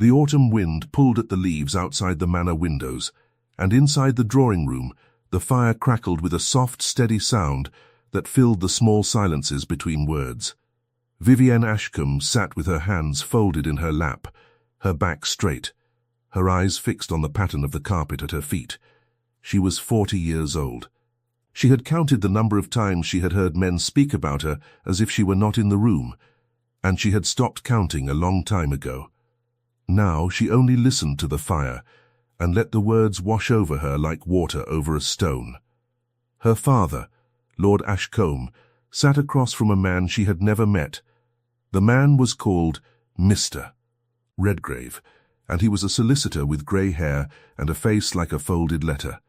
The autumn wind pulled at the leaves outside the manor windows, and inside the drawing room, the fire crackled with a soft, steady sound that filled the small silences between words. Vivienne Ashcombe sat with her hands folded in her lap, her back straight, her eyes fixed on the pattern of the carpet at her feet. She was 40 years old. She had counted the number of times she had heard men speak about her as if she were not in the room, and she had stopped counting a long time ago. Now she only listened to the fire and let the words wash over her like water over a stone. Her father, Lord Ashcombe, sat across from a man she had never met. The man was called Mr. Redgrave, and he was a solicitor with grey hair and a face like a folded letter.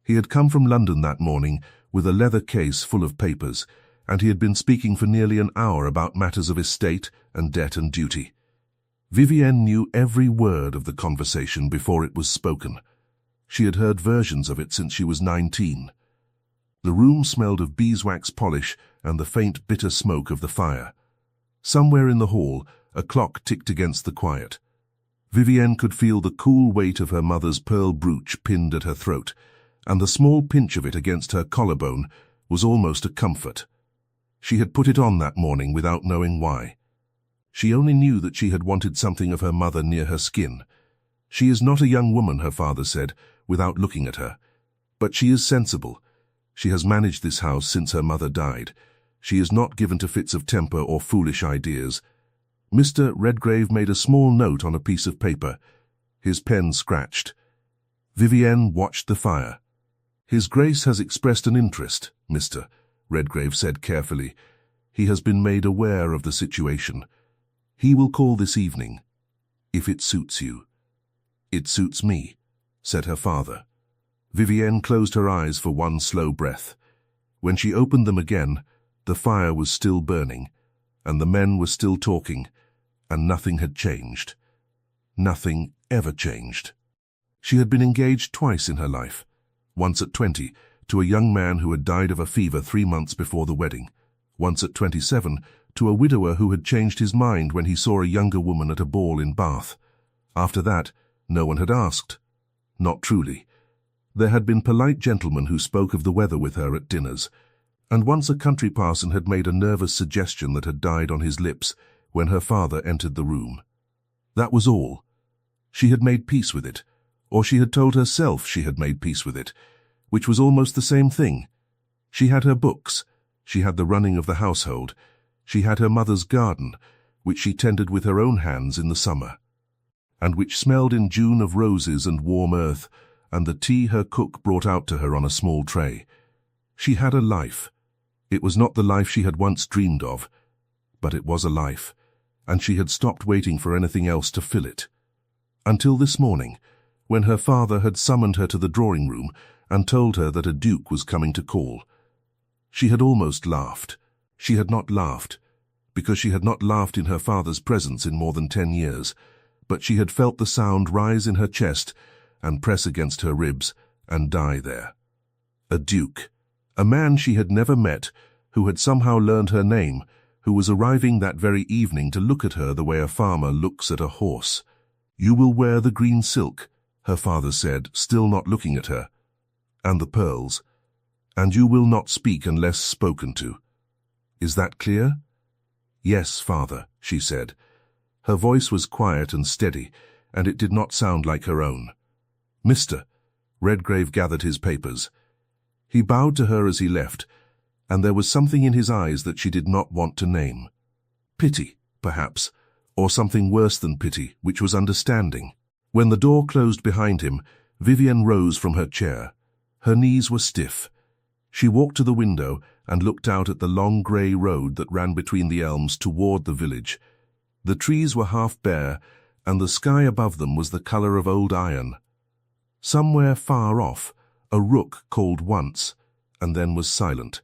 He had come from London that morning with a leather case full of papers, and he had been speaking for nearly an hour about matters of estate and debt and duty. Vivienne knew every word of the conversation before it was spoken. She had heard versions of it since she was 19. The room smelled of beeswax polish and the faint, bitter smoke of the fire. Somewhere in the hall, a clock ticked against the quiet. Vivienne could feel the cool weight of her mother's pearl brooch pinned at her throat, and the small pinch of it against her collarbone was almost a comfort. She had put it on that morning without knowing why. She only knew that she had wanted something of her mother near her skin. She is not a young woman, her father said, without looking at her. But she is sensible. She has managed this house since her mother died. She is not given to fits of temper or foolish ideas. Mr. Redgrave made a small note on a piece of paper. His pen scratched. Vivienne watched the fire. His Grace has expressed an interest, Mr. Redgrave said carefully. He has been made aware of the situation. He will call this evening, if it suits you. It suits me, said her father. Vivienne closed her eyes for one slow breath. When she opened them again, the fire was still burning, and the men were still talking, and nothing had changed. Nothing ever changed. She had been engaged twice in her life, once at 20, to a young man who had died of a fever 3 months before the wedding, once at 27, to a widower who had changed his mind when he saw a younger woman at a ball in Bath. After that, no one had asked. Not truly. There had been polite gentlemen who spoke of the weather with her at dinners, and once a country parson had made a nervous suggestion that had died on his lips when her father entered the room. That was all. She had made peace with it, or she had told herself she had made peace with it, which was almost the same thing. She had her books, she had the running of the household, she had her mother's garden, which she tended with her own hands in the summer, and which smelled in June of roses and warm earth, and the tea her cook brought out to her on a small tray. She had a life. It was not the life she had once dreamed of, but it was a life, and she had stopped waiting for anything else to fill it. Until this morning, when her father had summoned her to the drawing room and told her that a duke was coming to call. She had almost laughed. She had not laughed, because she had not laughed in her father's presence in more than 10 years, but she had felt the sound rise in her chest and press against her ribs and die there. A duke, a man she had never met, who had somehow learned her name, who was arriving that very evening to look at her the way a farmer looks at a horse. "You will wear the green silk," her father said, still not looking at her, "and the pearls, and you will not speak unless spoken to. Is that clear?" "Yes, father," she said. Her voice was quiet and steady, and it did not sound like her own. "Mr." Redgrave gathered his papers. He bowed to her as he left, and there was something in his eyes that she did not want to name. Pity, perhaps, or something worse than pity, which was understanding. When the door closed behind him, Vivienne rose from her chair. Her knees were stiff. She walked to the window and looked out at the long grey road that ran between the elms toward the village. The trees were half bare, and the sky above them was the colour of old iron. Somewhere far off, a rook called once, and then was silent.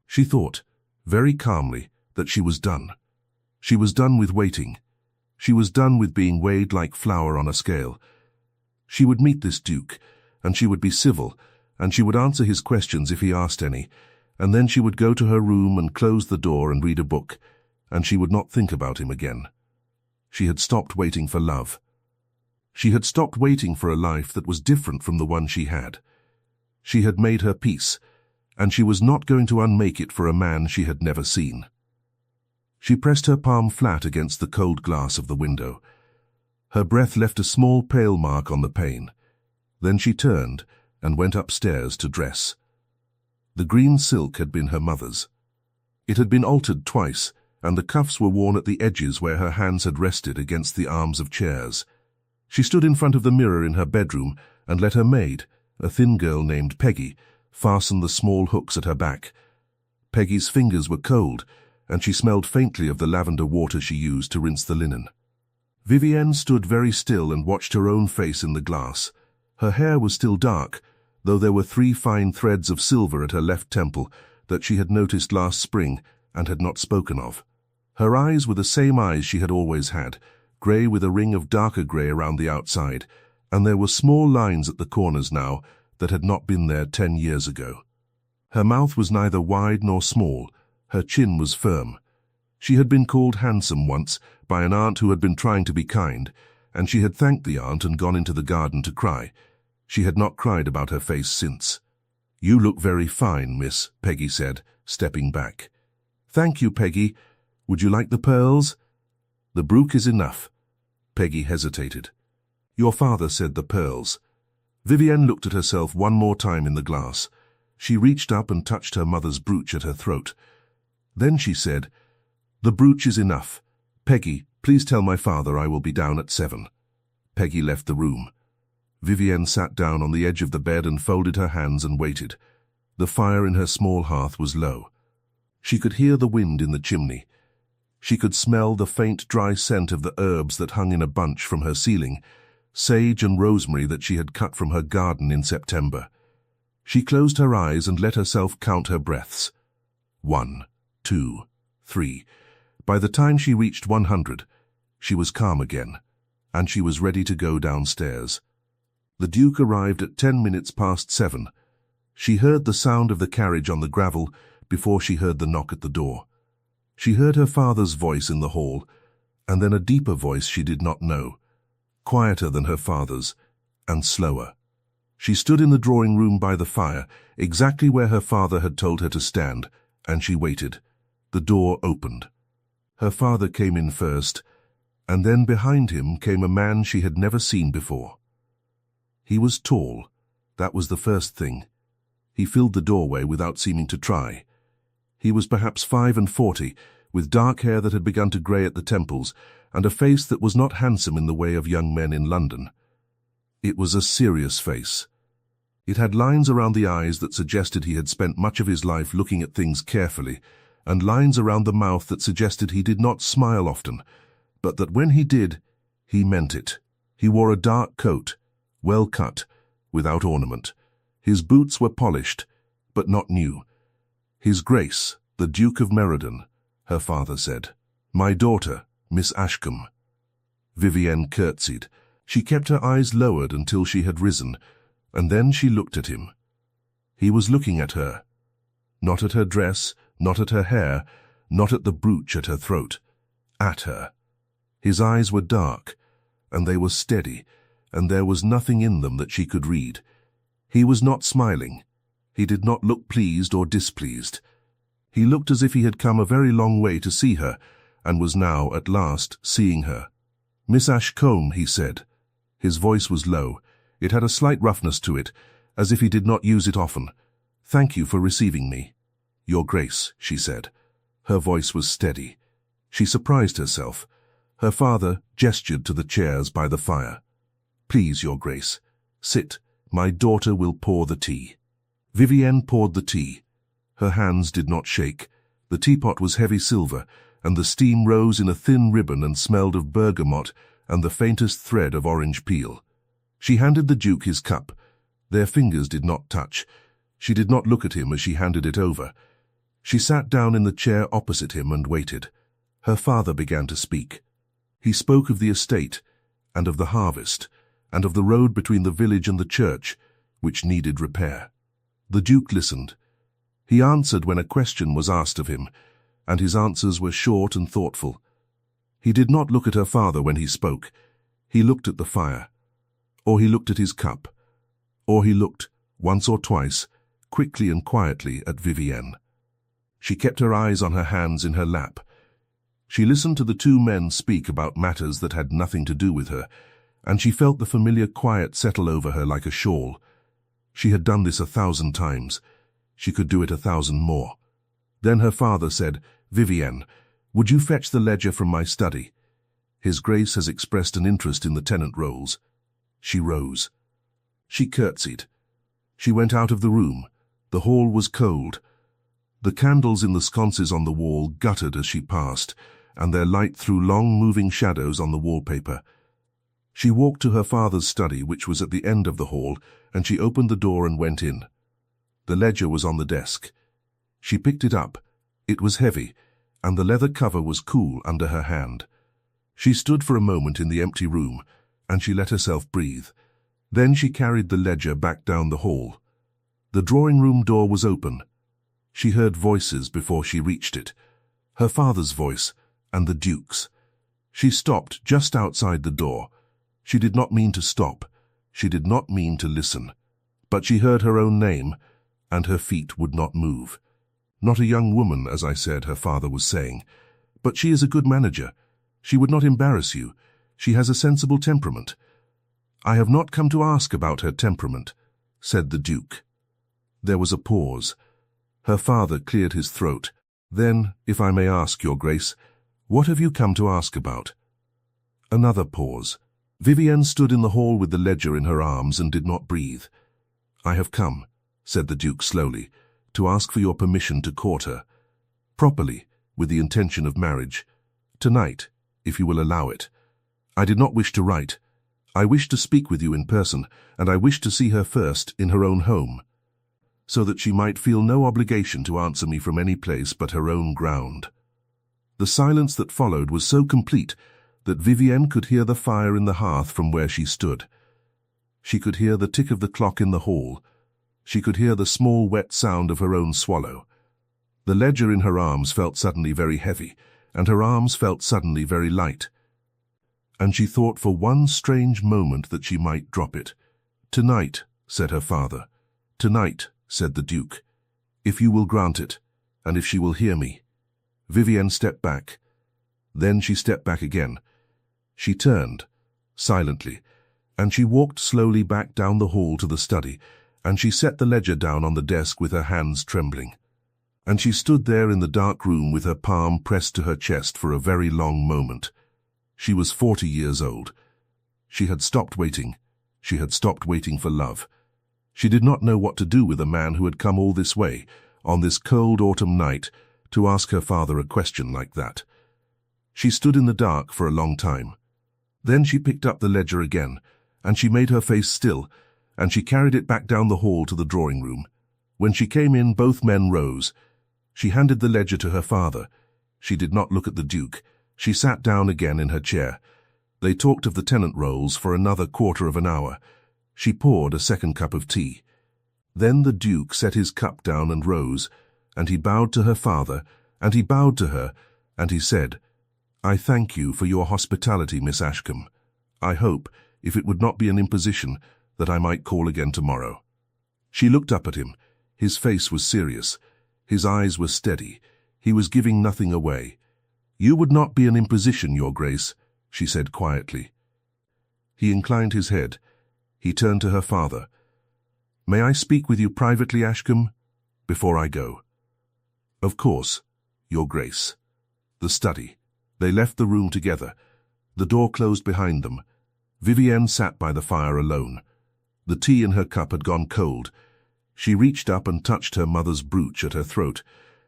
She thought, very calmly, that she was done. She was done with waiting. She was done with being weighed like flour on a scale. She would meet this duke, and she would be civil, and she would answer his questions if he asked any, and then she would go to her room and close the door and read a book, and she would not think about him again. She had stopped waiting for love. She had stopped waiting for a life that was different from the one she had. She had made her peace, and she was not going to unmake it for a man she had never seen. She pressed her palm flat against the cold glass of the window. Her breath left a small pale mark on the pane. Then she turned and went upstairs to dress. The green silk had been her mother's. It had been altered twice, and the cuffs were worn at the edges where her hands had rested against the arms of chairs. She stood in front of the mirror in her bedroom and let her maid, a thin girl named Peggy, fasten the small hooks at her back. Peggy's fingers were cold, and she smelled faintly of the lavender water she used to rinse the linen. Vivienne stood very still and watched her own face in the glass. Her hair was still dark, though there were 3 fine threads of silver at her left temple that she had noticed last spring and had not spoken of. Her eyes were the same eyes she had always had, grey with a ring of darker grey around the outside, and there were small lines at the corners now that had not been there 10 years ago. Her mouth was neither wide nor small. Her chin was firm. She had been called handsome once by an aunt who had been trying to be kind, and she had thanked the aunt and gone into the garden to cry. She had not cried about her face since. "You look very fine, miss," Peggy said, stepping back. "Thank you, Peggy. Would you like the pearls?" "The brook is enough." Peggy hesitated. "Your father said the pearls." Vivienne looked at herself one more time in the glass. She reached up and touched her mother's brooch at her throat. Then she said, "The brooch is enough. Peggy, please tell my father I will be down at 7. Peggy left the room. Vivienne sat down on the edge of the bed and folded her hands and waited. The fire in her small hearth was low. She could hear the wind in the chimney. She could smell the faint dry scent of the herbs that hung in a bunch from her ceiling, sage and rosemary that she had cut from her garden in September. She closed her eyes and let herself count her breaths. 1, 2, 3. By the time she reached 100, she was calm again, and she was ready to go downstairs. The Duke arrived at 10 minutes past 7. She heard the sound of the carriage on the gravel before she heard the knock at the door. She heard her father's voice in the hall, and then a deeper voice she did not know, quieter than her father's, and slower. She stood in the drawing room by the fire, exactly where her father had told her to stand, and she waited. The door opened. Her father came in first, and then behind him came a man she had never seen before. He was tall. That was the first thing. He filled the doorway without seeming to try. He was perhaps 45, with dark hair that had begun to grey at the temples, and a face that was not handsome in the way of young men in London. It was a serious face. It had lines around the eyes that suggested he had spent much of his life looking at things carefully, and lines around the mouth that suggested he did not smile often, but that when he did, he meant it. He wore a dark coat, well cut, without ornament. His boots were polished, but not new. "His Grace, the Duke of Meriden," her father said. "My daughter, Miss Ashcombe." Vivienne curtsied. She kept her eyes lowered until she had risen, and then she looked at him. He was looking at her. Not at her dress, not at her hair, not at the brooch at her throat. At her. His eyes were dark, and they were steady, and there was nothing in them that she could read. He was not smiling. He did not look pleased or displeased. He looked as if he had come a very long way to see her, and was now, at last, seeing her. "Miss Ashcombe," he said. His voice was low. It had a slight roughness to it, as if he did not use it often. "Thank you for receiving me." "Your Grace," she said. Her voice was steady. She surprised herself. Her father gestured to the chairs by the fire. "Please, Your Grace, sit. My daughter will pour the tea." Vivienne poured the tea. Her hands did not shake. The teapot was heavy silver, and the steam rose in a thin ribbon and smelled of bergamot and the faintest thread of orange peel. She handed the Duke his cup. Their fingers did not touch. She did not look at him as she handed it over. She sat down in the chair opposite him and waited. Her father began to speak. He spoke of the estate, and of the harvest, and of the road between the village and the church, which needed repair. The Duke listened. He answered when a question was asked of him, and his answers were short and thoughtful. He did not look at her father when he spoke. He looked at the fire. Or he looked at his cup. Or he looked, once or twice, quickly and quietly at Vivienne. She kept her eyes on her hands in her lap. She listened to the two men speak about matters that had nothing to do with her, and she felt the familiar quiet settle over her like a shawl. She had done this 1,000 times. She could do it 1,000 more. Then her father said, "Vivienne, would you fetch the ledger from my study? His Grace has expressed an interest in the tenant rolls." She rose. She curtsied. She went out of the room. The hall was cold. The candles in the sconces on the wall guttered as she passed, and their light threw long moving shadows on the wallpaper. She walked to her father's study, which was at the end of the hall, and she opened the door and went in. The ledger was on the desk. She picked it up. It was heavy, and the leather cover was cool under her hand. She stood for a moment in the empty room, and she let herself breathe. Then she carried the ledger back down the hall. The drawing-room door was open. She heard voices before she reached it. Her father's voice, and the Duke's. She stopped just outside the door. She did not mean to stop. She did not mean to listen. But she heard her own name, and her feet would not move. "Not a young woman, as I said," her father was saying. "But she is a good manager. She would not embarrass you. She has a sensible temperament." "I have not come to ask about her temperament," said the Duke. There was a pause. Her father cleared his throat. "Then, if I may ask, Your Grace, what have you come to ask about?" Another pause. Vivienne stood in the hall with the ledger in her arms and did not breathe. "I have come," said the Duke slowly, "to ask for your permission to court her. Properly, with the intention of marriage. Tonight, if you will allow it. I did not wish to write. I wish to speak with you in person, and I wish to see her first in her own home, so that she might feel no obligation to answer me from any place but her own ground." The silence that followed was so complete that Vivienne could hear the fire in the hearth from where she stood. She could hear the tick of the clock in the hall. She could hear the small wet sound of her own swallow. The ledger in her arms felt suddenly very heavy, and her arms felt suddenly very light. And she thought for one strange moment that she might drop it. "Tonight," said her father. "Tonight," said the Duke, "if you will grant it, and if she will hear me." Vivienne stepped back. Then she stepped back again. She turned, silently, and she walked slowly back down the hall to the study, and she set the ledger down on the desk with her hands trembling. And she stood there in the dark room with her palm pressed to her chest for a very long moment. She was 40 years old. She had stopped waiting. She had stopped waiting for love. She did not know what to do with a man who had come all this way, on this cold autumn night, to ask her father a question like that. She stood in the dark for a long time. Then she picked up the ledger again, and she made her face still, and she carried it back down the hall to the drawing-room. When she came in, both men rose. She handed the ledger to her father. She did not look at the Duke. She sat down again in her chair. They talked of the tenant rolls for another quarter of an hour. She poured a second cup of tea. Then the Duke set his cup down and rose, and he bowed to her father, and he bowed to her, and he said, "I thank you for your hospitality, Miss Ashcombe. I hope, if it would not be an imposition, that I might call again tomorrow." She looked up at him. His face was serious. His eyes were steady. He was giving nothing away. "You would not be an imposition, Your Grace," she said quietly. He inclined his head. He turned to her father. "May I speak with you privately, Ashcombe, before I go?" "Of course, Your Grace." The study. They left the room together. The door closed behind them. Vivienne sat by the fire alone. The tea in her cup had gone cold. She reached up and touched her mother's brooch at her throat,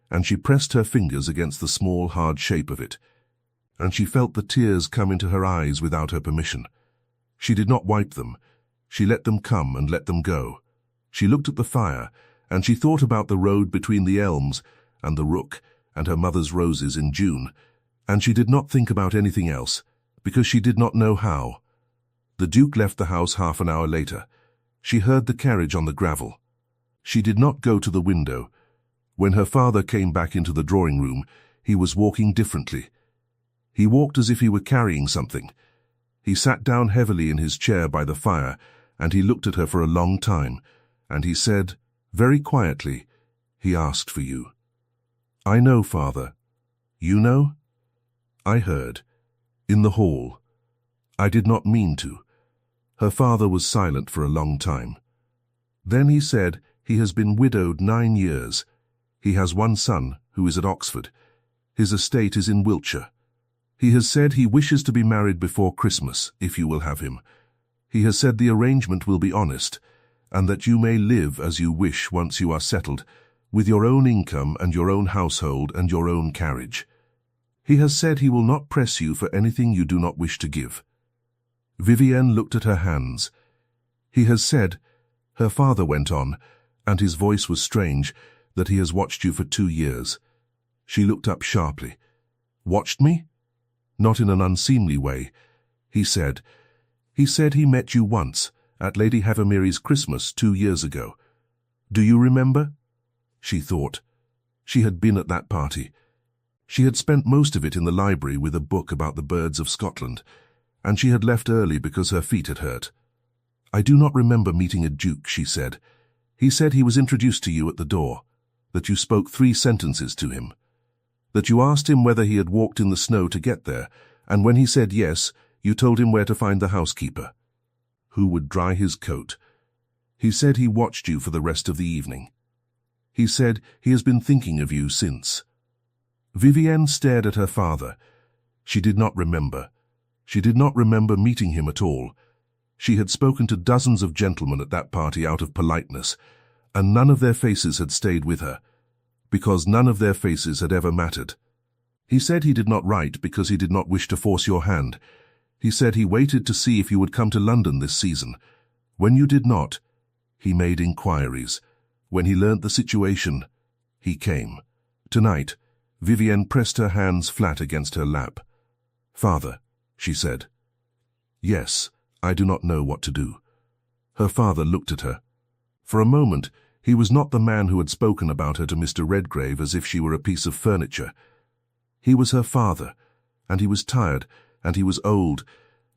and she pressed her fingers against the small, hard shape of it. And she felt the tears come into her eyes without her permission. She did not wipe them. She let them come and let them go. She looked at the fire, and she thought about the road between the elms and the rook and her mother's roses in June, and she did not think about anything else, because she did not know how. The Duke left the house half an hour later. She heard the carriage on the gravel. She did not go to the window. When her father came back into the drawing-room, he was walking differently. He walked as if he were carrying something. He sat down heavily in his chair by the fire, and he looked at her for a long time, and he said, very quietly, he asked for you. I know, Father. You know? I heard. In the hall. I did not mean to. Her father was silent for a long time. Then he said, he has been widowed 9 years. He has one son, who is at Oxford. His estate is in Wiltshire. He has said he wishes to be married before Christmas, if you will have him. He has said the arrangement will be honest, and that you may live as you wish once you are settled, with your own income and your own household and your own carriage. He has said he will not press you for anything you do not wish to give. Vivienne looked at her hands. He has said, her father went on, and his voice was strange, that he has watched you for 2 years. She looked up sharply. Watched me? Not in an unseemly way. He said he met you once, at Lady Havamiri's Christmas 2 years ago. Do you remember? She thought. She had been at that party. She had spent most of it in the library with a book about the birds of Scotland, and she had left early because her feet had hurt. I do not remember meeting a duke, she said. He said he was introduced to you at the door, that you spoke 3 sentences to him, that you asked him whether he had walked in the snow to get there, and when he said yes, you told him where to find the housekeeper, who would dry his coat. He said he watched you for the rest of the evening. He said he has been thinking of you since. Vivienne stared at her father. She did not remember. She did not remember meeting him at all. She had spoken to dozens of gentlemen at that party out of politeness, and none of their faces had stayed with her, because none of their faces had ever mattered. He said he did not write because he did not wish to force your hand. He said he waited to see if you would come to London this season. When you did not, he made inquiries. When he learnt the situation, he came. Tonight, Vivienne pressed her hands flat against her lap. Father, she said. Yes, I do not know what to do. Her father looked at her. For a moment, he was not the man who had spoken about her to Mr. Redgrave as if she were a piece of furniture. He was her father, and he was tired, and he was old,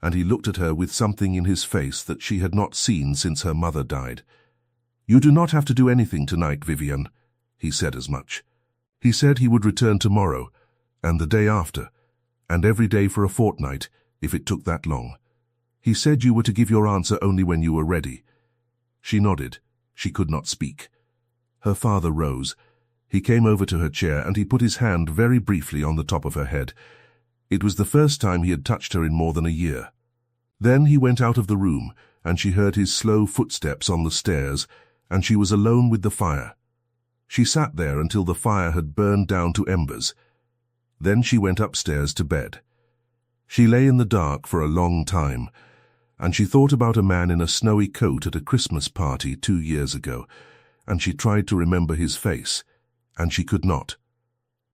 and he looked at her with something in his face that she had not seen since her mother died. You do not have to do anything tonight, Vivienne, he said as much. He said he would return tomorrow, and the day after, and every day for a fortnight, if it took that long. He said you were to give your answer only when you were ready. She nodded. She could not speak. Her father rose. He came over to her chair, and he put his hand very briefly on the top of her head. It was the first time he had touched her in more than a year. Then he went out of the room, and she heard his slow footsteps on the stairs, and she was alone with the fire. She sat there until the fire had burned down to embers. Then she went upstairs to bed. She lay in the dark for a long time, and she thought about a man in a snowy coat at a Christmas party 2 years ago, and she tried to remember his face, and she could not.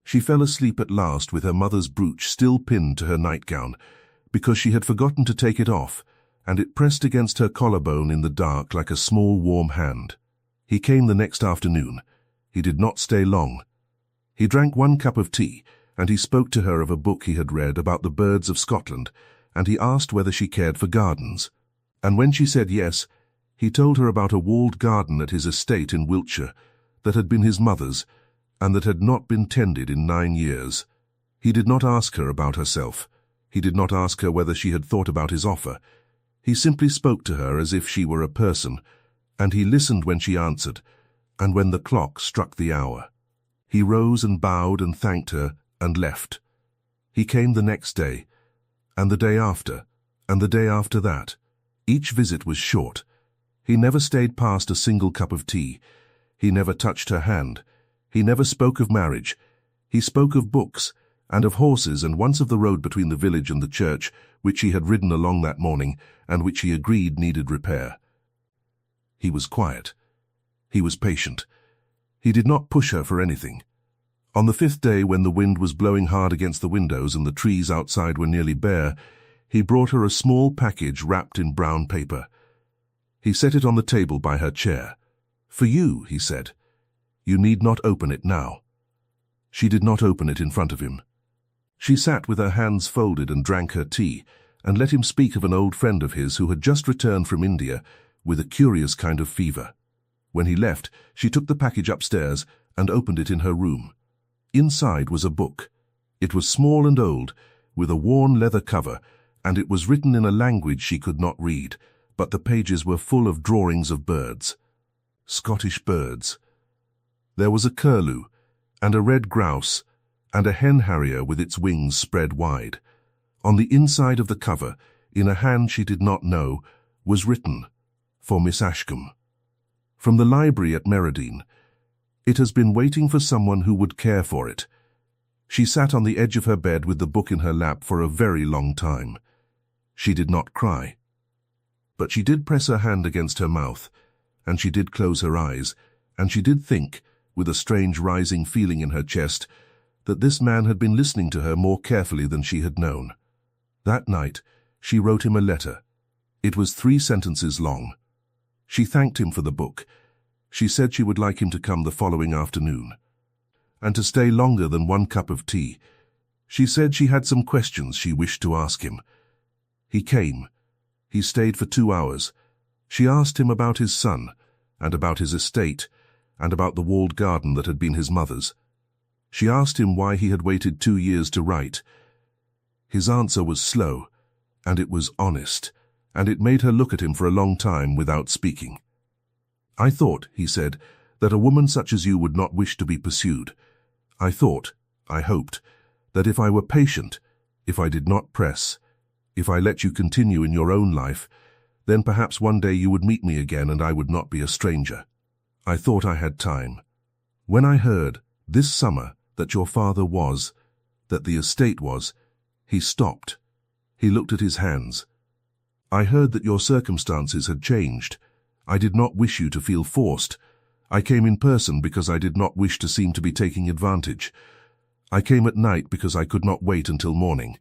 She fell asleep at last with her mother's brooch still pinned to her nightgown, because she had forgotten to take it off, and it pressed against her collarbone in the dark like a small warm hand. He came the next afternoon. He did not stay long. He drank 1 cup of tea, and he spoke to her of a book he had read about the birds of Scotland, and he asked whether she cared for gardens. And when she said yes, he told her about a walled garden at his estate in Wiltshire that had been his mother's, and that had not been tended in 9 years. He did not ask her about herself. He did not ask her whether she had thought about his offer. He simply spoke to her as if she were a person, and he listened when she answered, and when the clock struck the hour. He rose and bowed and thanked her and left. He came the next day, and the day after, and the day after that. Each visit was short. He never stayed past a single cup of tea. He never touched her hand. He never spoke of marriage. He spoke of books, and of horses, and once of the road between the village and the church, which he had ridden along that morning, and which he agreed needed repair. He was quiet. He was patient. He did not push her for anything. On the 5th day, when the wind was blowing hard against the windows and the trees outside were nearly bare, he brought her a small package wrapped in brown paper. He set it on the table by her chair. "For you," he said. "You need not open it now." She did not open it in front of him. She sat with her hands folded and drank her tea, and let him speak of an old friend of his who had just returned from India with a curious kind of fever. When he left, she took the package upstairs and opened it in her room. Inside was a book. It was small and old, with a worn leather cover, and it was written in a language she could not read, but the pages were full of drawings of birds. Scottish birds. There was a curlew, and a red grouse, and a hen harrier with its wings spread wide. On the inside of the cover, in a hand she did not know, was written, "For Miss Ashcombe. From the library at Meradine. It has been waiting for someone who would care for it." She sat on the edge of her bed with the book in her lap for a very long time. She did not cry. But she did press her hand against her mouth, and she did close her eyes, and she did think, with a strange rising feeling in her chest, that this man had been listening to her more carefully than she had known. That night, she wrote him a letter. It was 3 sentences long. She thanked him for the book. She said she would like him to come the following afternoon, and to stay longer than 1 cup of tea. She said she had some questions she wished to ask him. He came. He stayed for 2 hours. She asked him about his son, and about his estate, and about the walled garden that had been his mother's. She asked him why he had waited 2 years to write. His answer was slow, and it was honest, and it made her look at him for a long time without speaking. "I thought," he said, "that a woman such as you would not wish to be pursued. I thought, I hoped, that if I were patient, if I did not press, if I let you continue in your own life, then perhaps one day you would meet me again and I would not be a stranger. I thought I had time. When I heard, this summer, that your father was, that the estate was," he stopped. He looked at his hands. "I heard that your circumstances had changed. I did not wish you to feel forced. I came in person because I did not wish to seem to be taking advantage. I came at night because I could not wait until morning."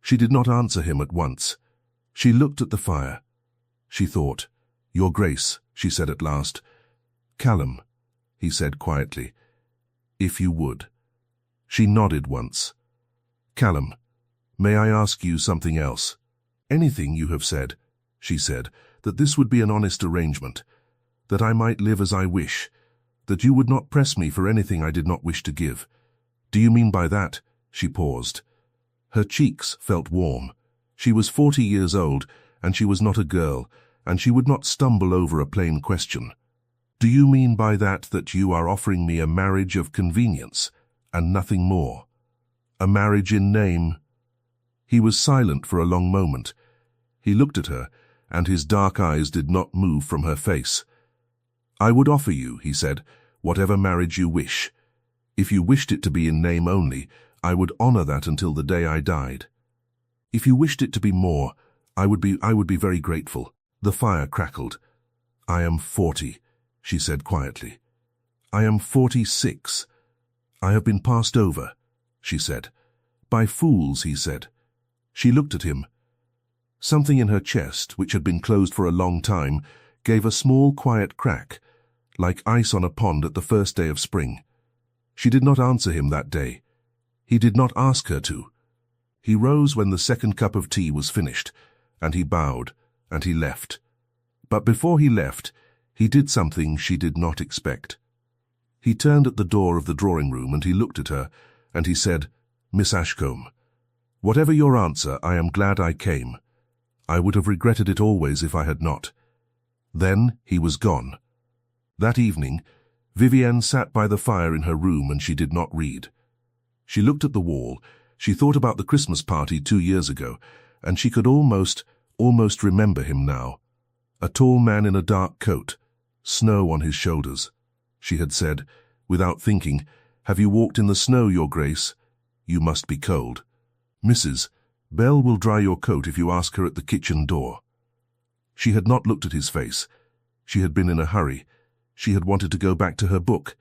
She did not answer him at once. She looked at the fire. She thought. "Your Grace," she said at last. "Callum," he said quietly, "if you would." She nodded once. "Callum, may I ask you something else?" "Anything you have said," she said, "that this would be an honest arrangement, that I might live as I wish, that you would not press me for anything I did not wish to give. Do you mean by that?" She paused. Her cheeks felt warm. She was 40 years old, and she was not a girl, and she would not stumble over a plain question. "Do you mean by that that you are offering me a marriage of convenience, and nothing more? A marriage in name?" He was silent for a long moment. He looked at her, and his dark eyes did not move from her face. "I would offer you," he said, "whatever marriage you wish. If you wished it to be in name only, I would honor that until the day I died. If you wished it to be more, I would be very grateful." The fire crackled. "I am 40, she said quietly. "I am 46. I have been passed over," she said. "By fools," he said. She looked at him. Something in her chest, which had been closed for a long time, gave a small quiet crack, like ice on a pond at the first day of spring. She did not answer him that day. He did not ask her to. He rose when the 2nd cup of tea was finished, and he bowed, and he left. But before he left, he did something she did not expect. He turned at the door of the drawing room and he looked at her, and he said, "Miss Ashcombe, whatever your answer, I am glad I came. I would have regretted it always if I had not." Then he was gone. That evening, Vivienne sat by the fire in her room and she did not read. She looked at the wall. She thought about the Christmas party 2 years ago, and she could almost remember him now. A tall man in a dark coat, snow on his shoulders. She had said, without thinking, "Have you walked in the snow, Your Grace? You must be cold. Mrs. Bell will dry your coat if you ask her at the kitchen door." She had not looked at his face. She had been in a hurry. She had wanted to go back to her book.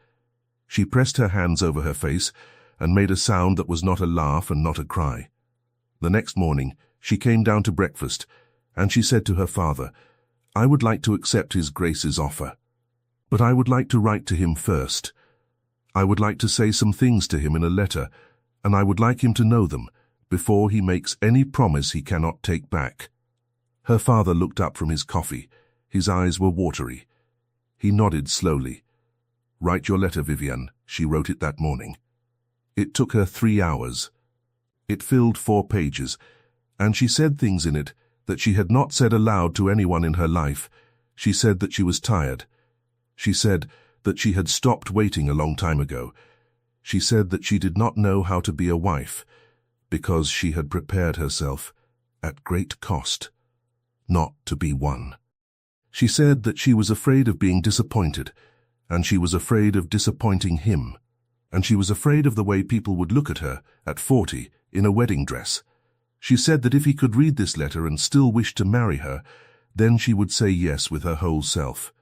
She pressed her hands over her face and made a sound that was not a laugh and not a cry. The next morning, she came down to breakfast, and she said to her father, "I would like to accept His Grace's offer. But I would like to write to him first. I would like to say some things to him in a letter. and I would like him to know them before he makes any promise he cannot take back." Her father looked up from his coffee. His eyes were watery. He nodded slowly. "Write your letter, Vivian." She wrote it that morning. It took her 3 hours. It filled 4 pages, and she said things in it that she had not said aloud to anyone in her life. She said that she was tired. She said that she had stopped waiting a long time ago. She said that she did not know how to be a wife because she had prepared herself at great cost not to be one. She said that she was afraid of being disappointed, and she was afraid of disappointing him, and she was afraid of the way people would look at her at 40 in a wedding dress. She said that if he could read this letter and still wish to marry her, then she would say yes with her whole self.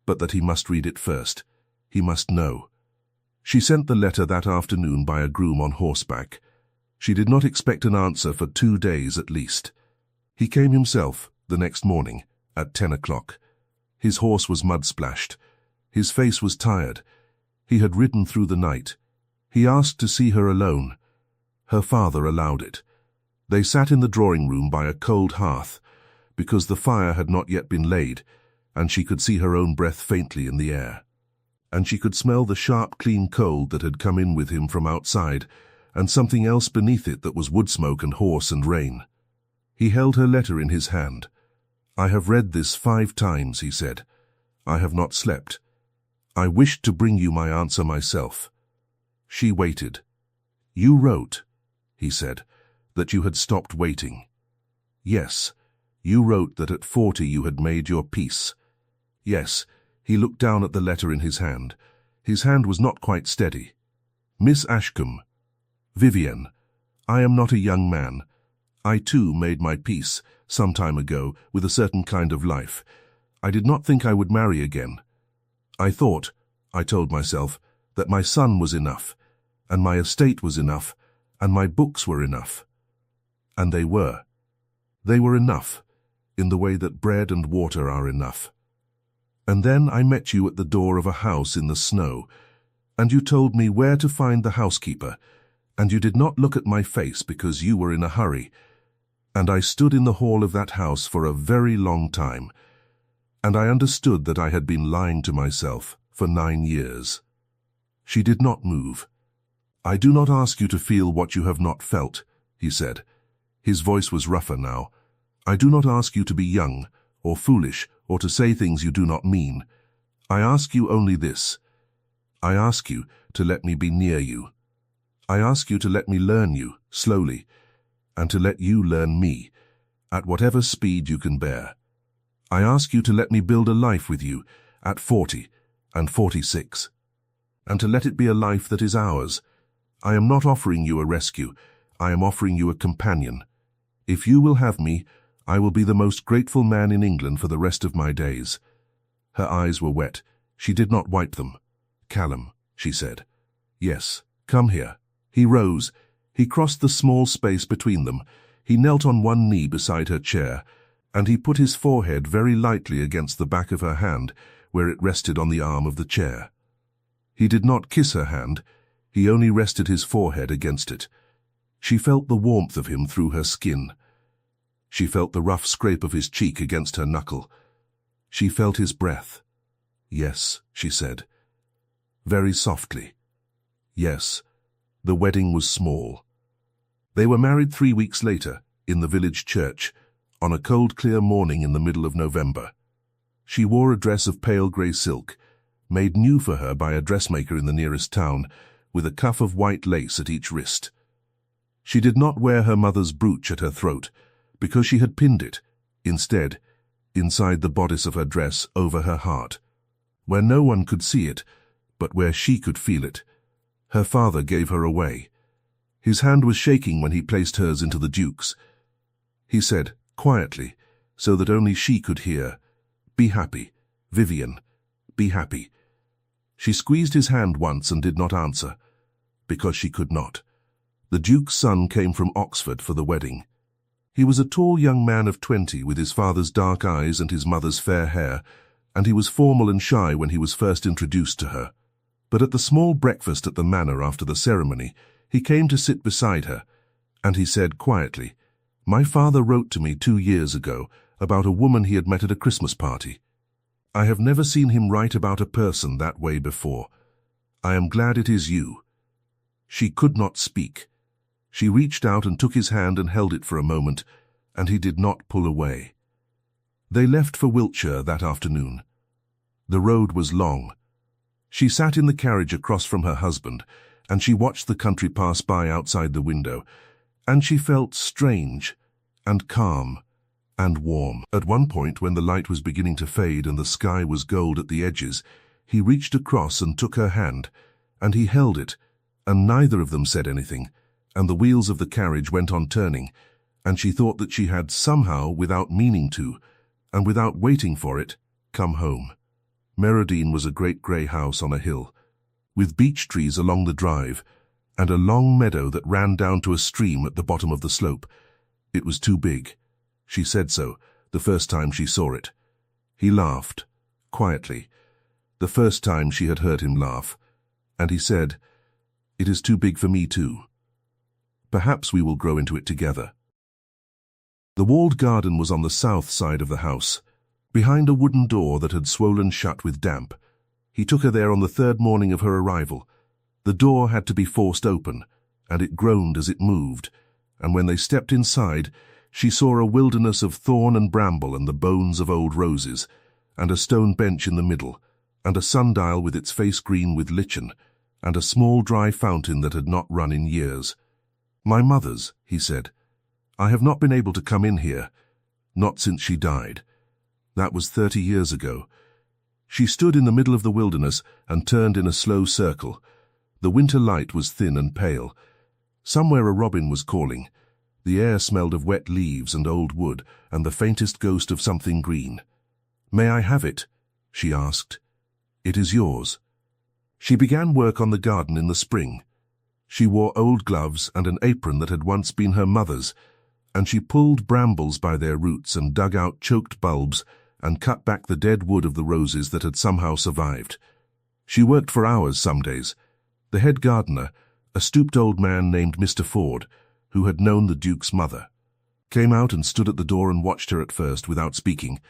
But that he must read it first. He must know. She sent the letter that afternoon by a groom on horseback. She did not expect an answer for 2 days at least. He came himself the next morning at 10 o'clock. His horse was mud-splashed. His face was tired. He had ridden through the night. He asked to see her alone. Her father allowed it. They sat in the drawing-room by a cold hearth, because the fire had not yet been laid, and she could see her own breath faintly in the air. And she could smell the sharp, clean cold that had come in with him from outside, and something else beneath it that was wood smoke and horse and rain. He held her letter in his hand. "I have read this 5 times, he said. "I have not slept. I wished to bring you my answer myself." She waited. "You wrote," he said, "that you had stopped waiting." "Yes, you wrote that at 40 you had made your peace." "Yes." He looked down at the letter in his hand. His hand was not quite steady. "Miss Ashcombe, Vivian, I am not a young man. I too made my peace some time ago with a certain kind of life. I did not think I would marry again. I thought, I told myself, that my son was enough, and my estate was enough, and my books were enough. And they were. They were enough, in the way that bread and water are enough. And then I met you at the door of a house in the snow, and you told me where to find the housekeeper, and you did not look at my face because you were in a hurry. And I stood in the hall of that house for a very long time, and I understood that I had been lying to myself for 9 years. She did not move. "I do not ask you to feel what you have not felt," he said. His voice was rougher now. "I do not ask you to be young or foolish or to say things you do not mean. I ask you only this. I ask you to let me be near you. I ask you to let me learn you, slowly, and to let you learn me, at whatever speed you can bear. I ask you to let me build a life with you at 40 and 46, and to let it be a life that is ours. I am not offering you a rescue. I am offering you a companion. If you will have me, I will be the most grateful man in England for the rest of my days." Her eyes were wet. She did not wipe them. "Callum," she said. "Yes, come here." He rose. He crossed the small space between them. He knelt on one knee beside her chair, and he put his forehead very lightly against the back of her hand, where it rested on the arm of the chair. He did not kiss her hand. He only rested his forehead against it. She felt the warmth of him through her skin. She felt the rough scrape of his cheek against her knuckle. She felt his breath. "Yes," she said, very softly. "Yes." The wedding was small. They were married 3 weeks later, in the village church, on a cold, clear morning in the middle of November. She wore a dress of pale grey silk, made new for her by a dressmaker in the nearest town, with a cuff of white lace at each wrist. She did not wear her mother's brooch at her throat, because she had pinned it, instead, inside the bodice of her dress over her heart, where no one could see it, but where she could feel it. Her father gave her away. His hand was shaking when he placed hers into the Duke's. He said, quietly, so that only she could hear, "Be happy, Vivian, be happy." She squeezed his hand once and did not answer, because she could not. The Duke's son came from Oxford for the wedding. He was a tall young man of 20 with his father's dark eyes and his mother's fair hair, and he was formal and shy when he was first introduced to her. But at the small breakfast at the manor after the ceremony, He came to sit beside her, and he said quietly, "My father wrote to me 2 years ago about a woman he had met at a Christmas party. I have never seen him write about a person that way before. I am glad it is you." She could not speak. She reached out and took his hand and held it for a moment, and he did not pull away. They left for Wiltshire that afternoon. The road was long. She sat in the carriage across from her husband, and she watched the country pass by outside the window, and she felt strange and calm and warm. At one point, when the light was beginning to fade and the sky was gold at the edges, he reached across and took her hand, and he held it, and neither of them said anything, and the wheels of the carriage went on turning, and she thought that she had somehow, without meaning to, and without waiting for it, come home. Merredene was a great grey house on a hill, with beech trees along the drive, and a long meadow that ran down to a stream at the bottom of the slope. It was too big. She said so, the first time she saw it. He laughed, quietly, the first time she had heard him laugh, and he said, "It is too big for me too. Perhaps we will grow into it together." The walled garden was on the south side of the house, behind a wooden door that had swollen shut with damp. He took her there on the 3rd morning of her arrival. The door had to be forced open, and it groaned as it moved, and when they stepped inside, she saw a wilderness of thorn and bramble and the bones of old roses, and a stone bench in the middle, and a sundial with its face green with lichen, and a small dry fountain that had not run in years. "My mother's," he said. "I have not been able to come in here, not since she died. That was 30 years ago." She stood in the middle of the wilderness and turned in a slow circle. The winter light was thin and pale. Somewhere a robin was calling. The air smelled of wet leaves and old wood and the faintest ghost of something green. "May I have it?" she asked. "It is yours." She began work on the garden in the spring. She wore old gloves and an apron that had once been her mother's, and she pulled brambles by their roots and dug out choked bulbs and cut back the dead wood of the roses that had somehow survived. She worked for hours some days. The head gardener, a stooped old man named Mr. Ford, who had known the Duke's mother, came out and stood at the door and watched her at first without speaking.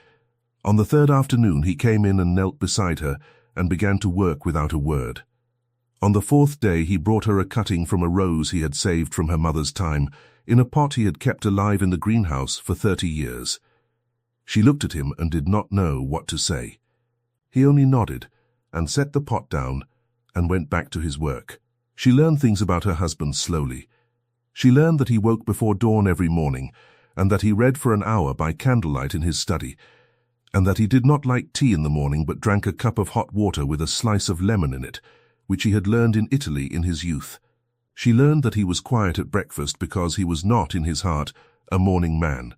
On the 3rd afternoon he came in and knelt beside her and began to work without a word. On the 4th day he brought her a cutting from a rose he had saved from her mother's time in a pot he had kept alive in the greenhouse for 30 years. She looked at him and did not know what to say. He only nodded and set the pot down and went back to his work. She learned things about her husband slowly. She learned that he woke before dawn every morning, and that he read for an hour by candlelight in his study, and that he did not like tea in the morning but drank a cup of hot water with a slice of lemon in it, which he had learned in Italy in his youth. She learned that he was quiet at breakfast because he was not, in his heart, a morning man,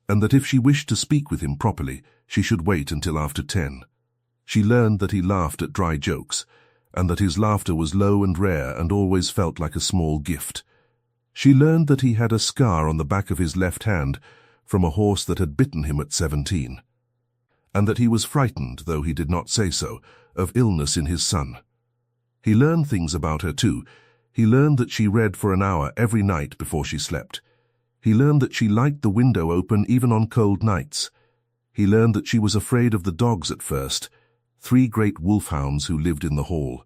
and that if she wished to speak with him properly, she should wait until after 10. She learned that he laughed at dry jokes, and that his laughter was low and rare and always felt like a small gift. She learned that he had a scar on the back of his left hand from a horse that had bitten him at 17, and that he was frightened, though he did not say so, of illness in his son. He learned things about her too. He learned that she read for an hour every night before she slept. He learned that she liked the window open even on cold nights. He learned that she was afraid of the dogs at first, 3 great wolfhounds who lived in the hall,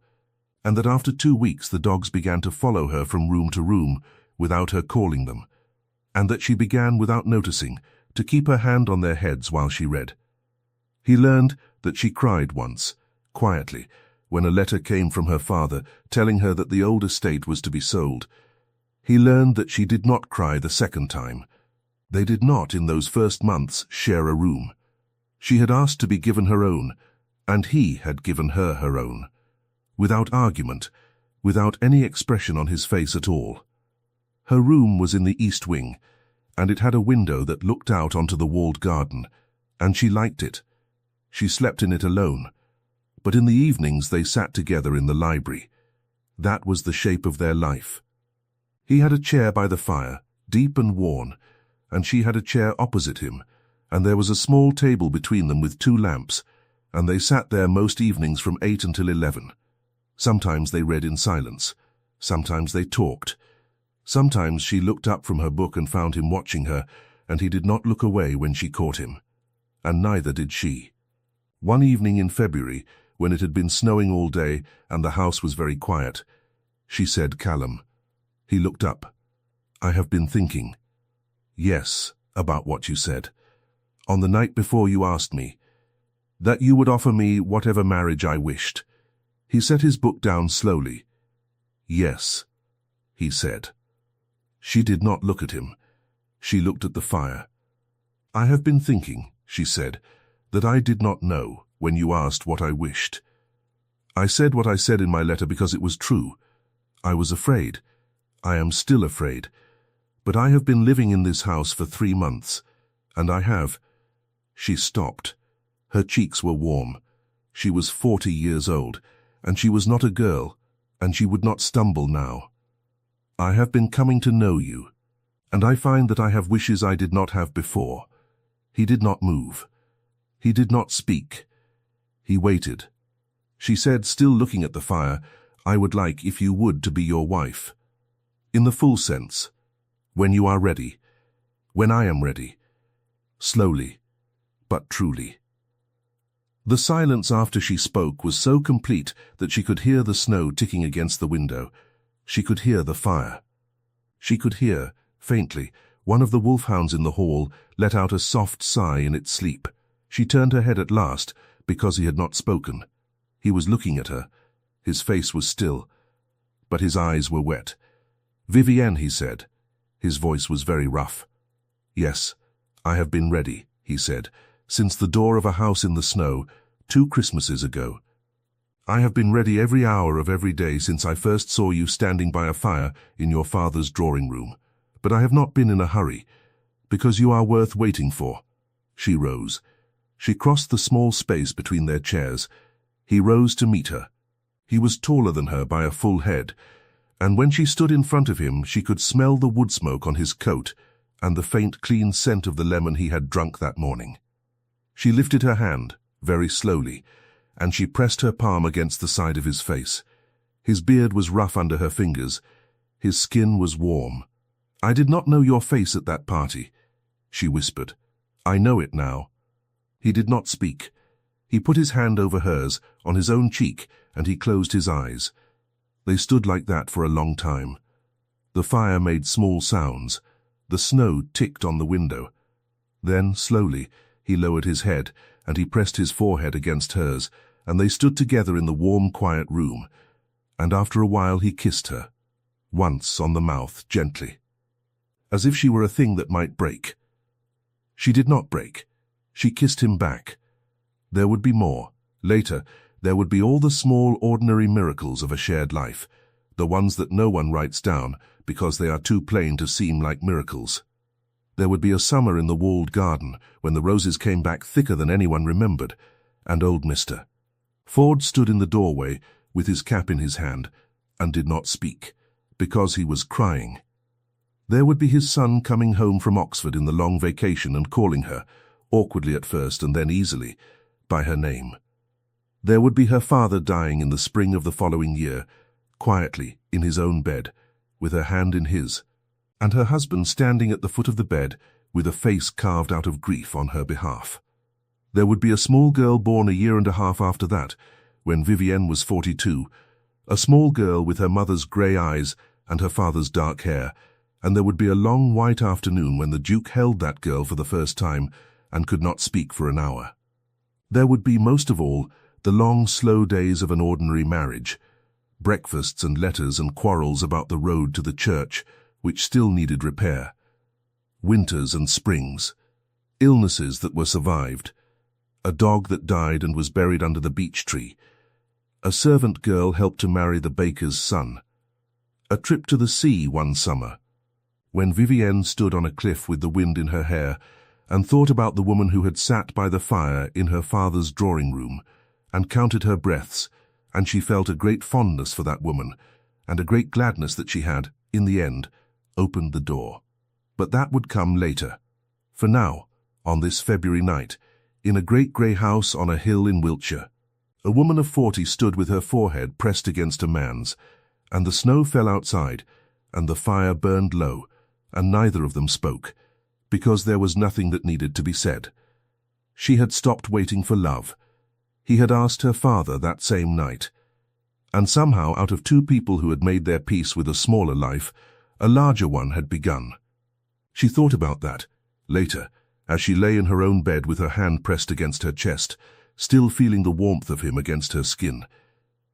and that after 2 weeks the dogs began to follow her from room to room without her calling them, and that she began, without noticing, to keep her hand on their heads while she read. He learned that she cried once, quietly, when a letter came from her father telling her that the old estate was to be sold. He learned that she did not cry the second time. They did not, in those first months, share a room. She had asked to be given her own, and he had given her her own, without argument, without any expression on his face at all. Her room was in the east wing, and it had a window that looked out onto the walled garden, and she liked it. She slept in it alone, but in the evenings they sat together in the library. That was the shape of their life. He had a chair by the fire, deep and worn, and she had a chair opposite him, and there was a small table between them with 2 lamps, and they sat there most evenings from 8 until 11. Sometimes they read in silence. Sometimes they talked. Sometimes she looked up from her book and found him watching her, and he did not look away when she caught him. And neither did she. One evening in February, when it had been snowing all day and the house was very quiet, she said, "Callum." He looked up. "I have been thinking." "Yes, about what you said. On the night before you asked me. That you would offer me whatever marriage I wished." He set his book down slowly. "Yes," he said. She did not look at him. She looked at the fire. "I have been thinking," she said, "that I did not know when you asked what I wished. I said what I said in my letter because it was true. I was afraid. I am still afraid. But I have been living in this house for 3 months, and I have—" She stopped. Her cheeks were warm. She was 40 years old, and she was not a girl, and she would not stumble now. "I have been coming to know you, and I find that I have wishes I did not have before." He did not move. He did not speak. He waited. She said, still looking at the fire, "I would like, if you would, to be your wife. In the full sense. When you are ready. When I am ready. Slowly, but truly." The silence after she spoke was so complete that she could hear the snow ticking against the window. She could hear the fire. She could hear, faintly, one of the wolfhounds in the hall let out a soft sigh in its sleep. She turned her head at last, because he had not spoken. He was looking at her. His face was still, but his eyes were wet. "Vivienne," he said. His voice was very rough. "Yes, I have been ready," he said, "since the door of a house in the snow, 2 Christmases ago. I have been ready every hour of every day since I first saw you standing by a fire in your father's drawing room. But I have not been in a hurry, because you are worth waiting for." She rose. She crossed the small space between their chairs. He rose to meet her. He was taller than her by a full head, and when she stood in front of him she could smell the wood smoke on his coat and the faint, clean scent of the lemon he had drunk that morning. She lifted her hand, very slowly, and she pressed her palm against the side of his face. His beard was rough under her fingers. His skin was warm. "I did not know your face at that party," she whispered. "I know it now." He did not speak. He put his hand over hers, on his own cheek, and he closed his eyes. They stood like that for a long time. The fire made small sounds. The snow ticked on the window. Then, slowly, he lowered his head, and he pressed his forehead against hers, and they stood together in the warm, quiet room. And after a while he kissed her, once on the mouth, gently, as if she were a thing that might break. She did not break. She kissed him back. There would be more. Later, there would be all the small, ordinary miracles of a shared life, the ones that no one writes down because they are too plain to seem like miracles. There would be a summer in the walled garden when the roses came back thicker than anyone remembered, and old Mr. Ford stood in the doorway with his cap in his hand and did not speak, because he was crying. There would be his son coming home from Oxford in the long vacation and calling her, awkwardly at first and then easily, by her name. There would be her father dying in the spring of the following year, quietly in his own bed, with her hand in his, and her husband standing at the foot of the bed with a face carved out of grief on her behalf. There would be a small girl born a year and a half after that, when Vivienne was 42, a small girl with her mother's grey eyes and her father's dark hair, and there would be a long white afternoon when the Duke held that girl for the first time and could not speak for an hour. There would be, most of all, the long, slow days of an ordinary marriage, breakfasts and letters and quarrels about the road to the church, which still needed repair, winters and springs, illnesses that were survived, a dog that died and was buried under the beech tree, a servant girl helped to marry the baker's son, a trip to the sea one summer, when Vivienne stood on a cliff with the wind in her hair and thought about the woman who had sat by the fire in her father's drawing room and counted her breaths, and she felt a great fondness for that woman and a great gladness that she had, in the end, opened the door. But that would come later. For now, on this February night, in a great grey house on a hill in Wiltshire, a woman of 40 stood with her forehead pressed against a man's, And the snow fell outside, and the fire burned low, and neither of them spoke, because there was nothing that needed to be said. She had stopped waiting for love. He had asked her father that same night. And somehow, out of two people who had made their peace with a smaller life, a larger one had begun. She thought about that, later, as she lay in her own bed with her hand pressed against her chest, still feeling the warmth of him against her skin.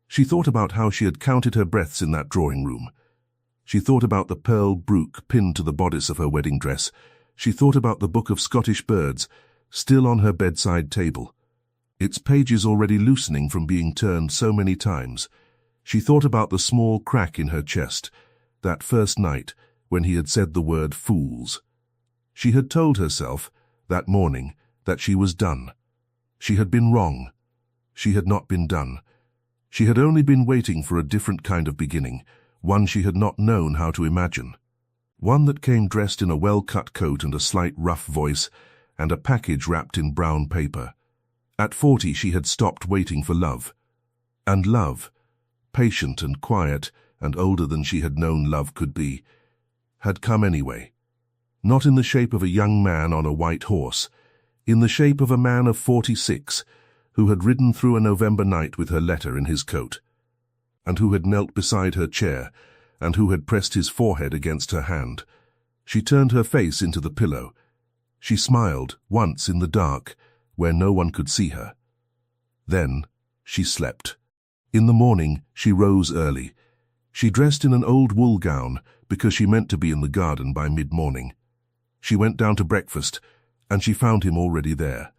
She thought about how she had counted her breaths in that drawing room. She thought about the pearl brook pinned to the bodice of her wedding dress. She thought about the book of Scottish birds, still on her bedside table, its pages already loosening from being turned so many times. She thought about the small crack in her chest, that first night when he had said the word fools. She had told herself, that morning, that she was done. She had been wrong. She had not been done. She had only been waiting for a different kind of beginning, one she had not known how to imagine. One that came dressed in a well-cut coat and a slight rough voice, and a package wrapped in brown paper. At 40 she had stopped waiting for love. And love, patient and quiet and older than she had known love could be, had come anyway. Not in the shape of a young man on a white horse, in the shape of a man of 46, who had ridden through a November night with her letter in his coat, and who had knelt beside her chair, and who had pressed his forehead against her hand. She turned her face into the pillow. She smiled, once in the dark, where no one could see her. Then she slept. In the morning she rose early. She dressed in an old wool gown, because she meant to be in the garden by mid-morning. She went down to breakfast, and she found him already there,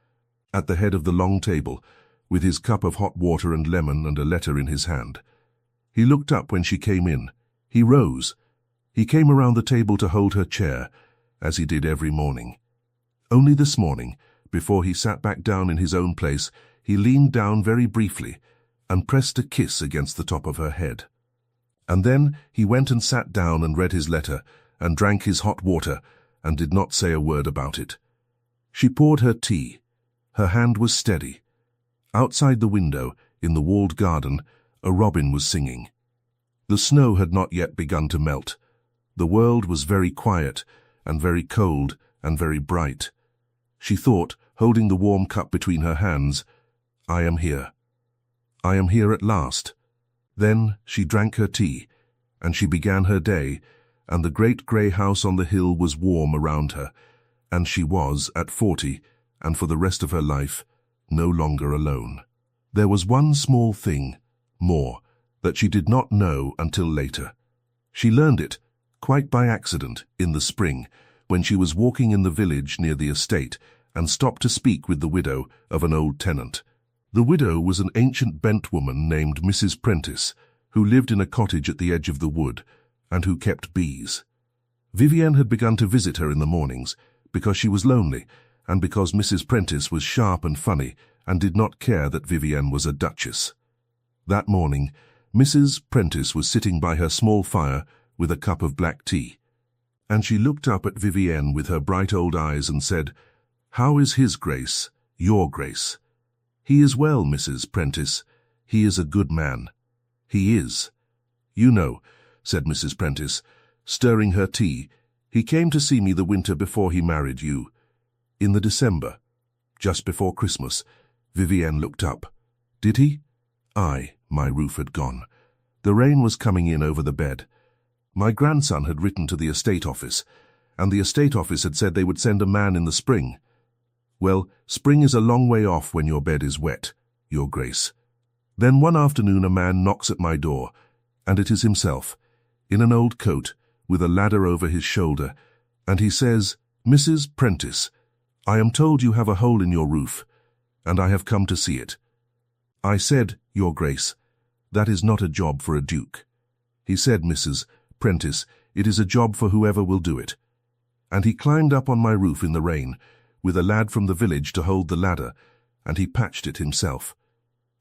at the head of the long table, with his cup of hot water and lemon and a letter in his hand. He looked up when she came in. He rose. He came around the table to hold her chair, as he did every morning. Only this morning, before he sat back down in his own place, he leaned down very briefly and pressed a kiss against the top of her head. And then he went and sat down and read his letter and drank his hot water and did not say a word about it. She poured her tea. Her hand was steady. Outside the window, in the walled garden, a robin was singing. The snow had not yet begun to melt. The world was very quiet and very cold and very bright. She thought, holding the warm cup between her hands, I am here. I am here at last. Then she drank her tea, and she began her day, and the great grey house on the hill was warm around her, and she was, at 40, and for the rest of her life, no longer alone. There was one small thing, more, that she did not know until later. She learned it, quite by accident, in the spring, when she was walking in the village near the estate, and stopped to speak with the widow of an old tenant. The widow was an ancient bent woman named Mrs. Prentice, who lived in a cottage at the edge of the wood, and who kept bees. Vivienne had begun to visit her in the mornings, because she was lonely, and because Mrs. Prentice was sharp and funny, and did not care that Vivienne was a duchess. That morning, Mrs. Prentice was sitting by her small fire with a cup of black tea, and she looked up at Vivienne with her bright old eyes and said, "How is His Grace, your Grace?" "He is well, Mrs. Prentice. He is a good man." "He is." "You know," said Mrs. Prentice, stirring her tea, "he came to see me the winter before he married you. In the December, just before Christmas." Vivienne looked up. "Did he?" "Aye, my roof had gone. The rain was coming in over the bed. My grandson had written to the estate office, and the estate office had said they would send a man in the spring. Well, spring is a long way off when your bed is wet, your Grace. Then one afternoon a man knocks at my door, and it is himself, in an old coat, with a ladder over his shoulder, and he says, 'Mrs. Prentice, I am told you have a hole in your roof, and I have come to see it.' I said, 'Your Grace, that is not a job for a duke.' He said, 'Mrs. Prentice, it is a job for whoever will do it.' And he climbed up on my roof in the rain, with a lad from the village to hold the ladder, and he patched it himself.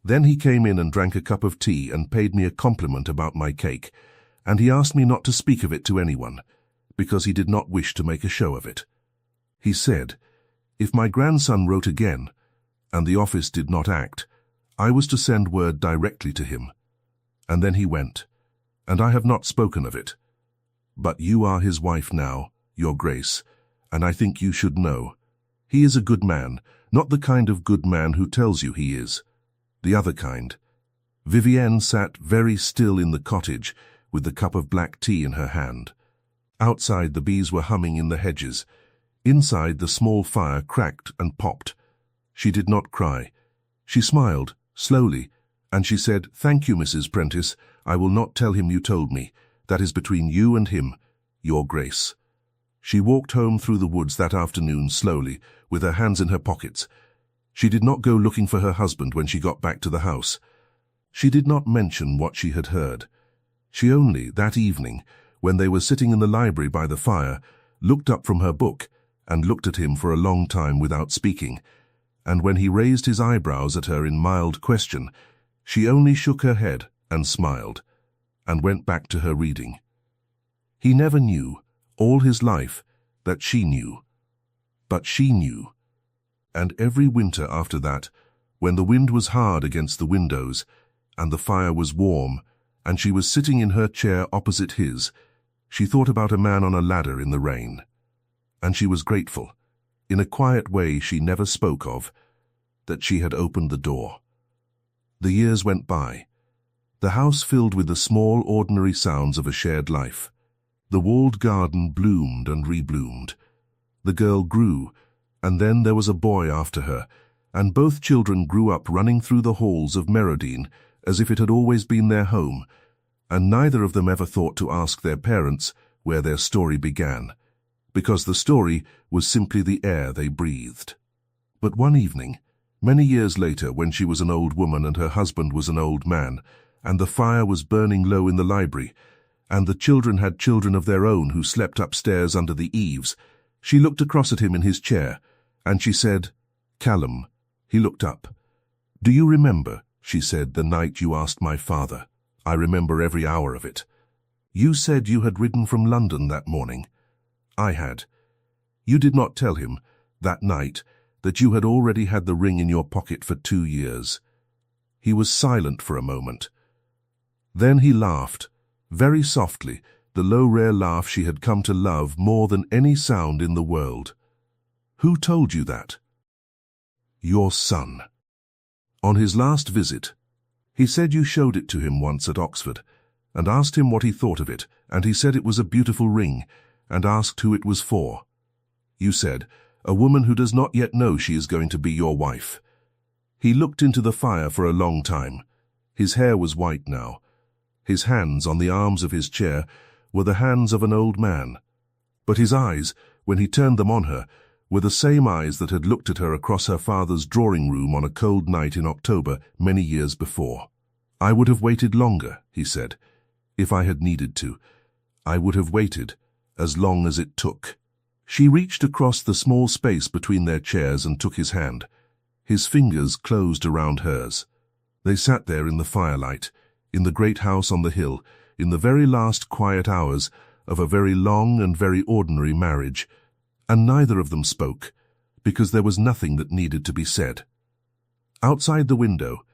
Then he came in and drank a cup of tea and paid me a compliment about my cake, and he asked me not to speak of it to anyone, because he did not wish to make a show of it. He said, if my grandson wrote again, and the office did not act, I was to send word directly to him. And then he went. and I have not spoken of it. But you are his wife now, Your Grace, and I think you should know. He is a good man, not the kind of good man who tells you he is. The other kind. Vivienne sat very still in the cottage, with the cup of black tea in her hand. Outside the bees were humming in the hedges. Inside the small fire cracked and popped. She did not cry. She smiled, slowly, and she said, "Thank you, Mrs. Prentice. I will not tell him you told me. That is between you and him, Your Grace." She walked home through the woods that afternoon slowly, with her hands in her pockets. She did not go looking for her husband when she got back to the house. She did not mention what she had heard. She only, that evening, when they were sitting in the library by the fire, looked up from her book and looked at him for a long time without speaking, and when he raised his eyebrows at her in mild question, she only shook her head and smiled, and went back to her reading. He never knew, all his life, that she knew. But she knew. And every winter after that, when the wind was hard against the windows, and the fire was warm, and she was sitting in her chair opposite his, she thought about a man on a ladder in the rain. And she was grateful, in a quiet way she never spoke of, that she had opened the door. The years went by. The house filled with the small, ordinary sounds of a shared life. The walled garden bloomed and rebloomed. The girl grew, and then there was a boy after her, and both children grew up running through the halls of Merodine as if it had always been their home, and neither of them ever thought to ask their parents where their story began, because the story was simply the air they breathed. But one evening, many years later, when she was an old woman and her husband was an old man, and the fire was burning low in the library, and the children had children of their own who slept upstairs under the eaves, she looked across at him in his chair, and she said, "Callum." He looked up. "Do you remember," she said, "the night you asked my father? I remember every hour of it. You said you had ridden from London that morning. I had. You did not tell him, that night, that you had already had the ring in your pocket for 2 years. He was silent for a moment. Then he laughed, very softly, the low, rare laugh she had come to love more than any sound in the world. "Who told you that?" "Your son. On his last visit. He said you showed it to him once at Oxford, and asked him what he thought of it, and he said it was a beautiful ring, and asked who it was for. You said, 'A woman who does not yet know she is going to be your wife.' He looked into the fire for a long time. His hair was white now. His hands on the arms of his chair were the hands of an old man. But his eyes, when he turned them on her, were the same eyes that had looked at her across her father's drawing room on a cold night in October many years before. 'I would have waited longer,' he said. 'If I had needed to. I would have waited, as long as it took.' She reached across the small space between their chairs and took his hand. His fingers closed around hers. They sat there in the firelight, in the great house on the hill, in the very last quiet hours of a very long and very ordinary marriage, and neither of them spoke, because there was nothing that needed to be said. Outside the window,